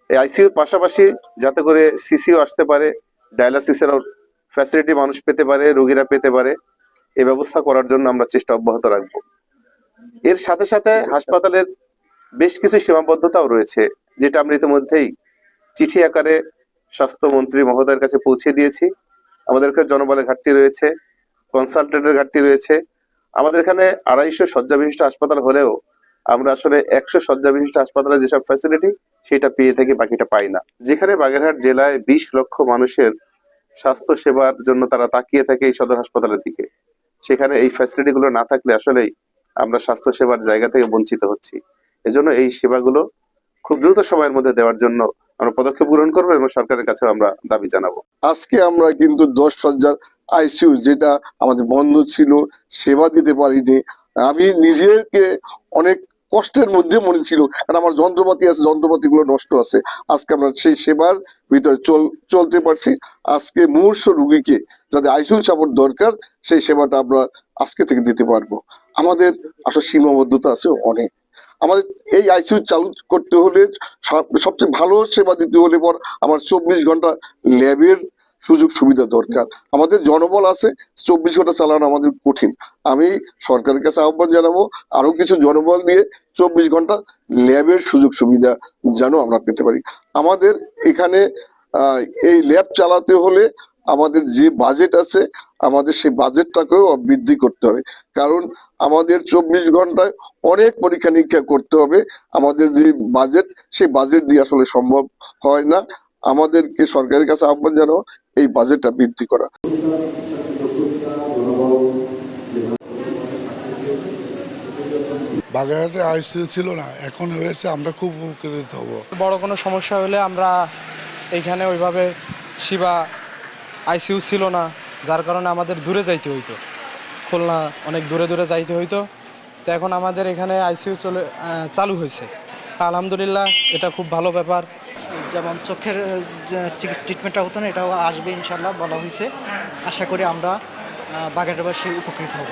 এই আইসিইউর পাশাপাশি যাতে করে সিসিও আসতে পারে, ডায়ালাসিসের ফ্যাসিলিটি মানুষ পেতে পারে, রোগীরা পেতে পারে, এই ব্যবস্থা করার জন্য আমরা চেষ্টা অব্যাহত রাখবো। এর সাথে সাথে হাসপাতালের বেশ কিছু সীমাবদ্ধতাও রয়েছে, যেটা আমরা ইতিমধ্যেই চিঠি আকারে স্বাস্থ্যমন্ত্রী মহোদয়ের কাছে পৌঁছে দিয়েছি। আমাদের এখানে জনবলের ঘাটতি রয়েছে, কনসালটেন্টের ঘাটতি রয়েছে। আমাদের এখানে 250 শয্যা বিশিষ্ট হাসপাতাল হলেও আমরা আসলে 100 শয্যা বিশিষ্ট হাসপাতালের যেসব ফ্যাসিলিটি সেটা পেয়ে থাকি, বাকিটা পাই না। যেখানে বাগেরহাট জেলায় 20 লক্ষ মানুষের স্বাস্থ্য সেবার জন্য তারা তাকিয়ে থাকে এই সদর হাসপাতালের দিকে, সেখানে এই ফ্যাসিলিটি গুলো না থাকলে আসলেই আমরা স্বাস্থ্য সেবার জায়গা থেকে বঞ্চিত হচ্ছি। এজন্য এই সেবাগুলো খুব দ্রুত সময়ের মধ্যে দেওয়ার জন্য আমরা পদক্ষেপ গ্রহণ করবো এবং সরকারের কাছেও আমরা দাবি জানাবো। আজকে আমরা কিন্তু 10 শয্যার আইসিইউ যেটা আমাদের বন্ধ ছিল, সেবা দিতে পারিনি। আমি নিজেকে অনেক কষ্টের মধ্যে মনে ছিল, কারণ আমার যন্ত্রপাতি আছে, যন্ত্রপাতি গুলো নষ্ট আছে। আজকে আমরা সেই সেবার ভিতরে চলতে পারছি। আজকে মুমূর্ষ রুগীকে যাতে আইসিইউ সাপোর্ট দরকার, সেই সেবাটা আমরা আজকে থেকে দিতে পারবো। আমাদের আসলে সীমাবদ্ধতা আছে অনেক। আমাদের এই আইসিইউ চালু করতে হলে সবচেয়ে ভালো সেবা দিতে হলে পর আমার 24 ঘন্টা ল্যাবের সুযোগ সুবিধা দরকার। আমাদের জনবল আছে, 24 ঘন্টা চালানো আমাদের কঠিন। আমি সরকারের কাছে আহ্বান জানাবো, আরো কিছু জনবল দিয়ে 24 ঘন্টা ল্যাবের সুযোগ সুবিধা যেন আমরা পেতে পারি। আমাদের এখানে এই ল্যাব চালাতে হলে আমাদের যে বাজেট আছে, আমাদের সেই বাজেটটাকেও বৃদ্ধি করতে হবে। কারণ আমাদের 24 ঘন্টায় অনেক পরীক্ষা নিরীক্ষা করতে হবে। আমাদের যে বাজেট, সেই বাজেট দিয়ে আসলে সম্ভব হয় না। আমাদেরকে সরকারের কাছে আহ্বান জানাবো এই বাজেটটা বৃদ্ধি করা। বাগেরহাটে আইসিইউ ছিল না, এখন হয়েছে, আমরা খুব উপকৃত হব। বড় কোনো সমস্যা হলে আমরা এইখানে ওইভাবে সেবা আইসিইউ ছিল না, যার কারণে আমাদের দূরে যাইতে হইতো, খুলনা অনেক দূরে দূরে যাইতে হইতো। তো এখন আমাদের এখানে আইসিইউ চালু হয়েছে, আলহামদুলিল্লাহ, এটা খুব ভালো ব্যাপার। যেমন চোখের ট্রিটমেন্টটা হতো না, এটাও আসবে ইনশাল্লাহ বলা হয়েছে। আশা করি আমরা বাগেরহাটবাসী উপকৃত হব।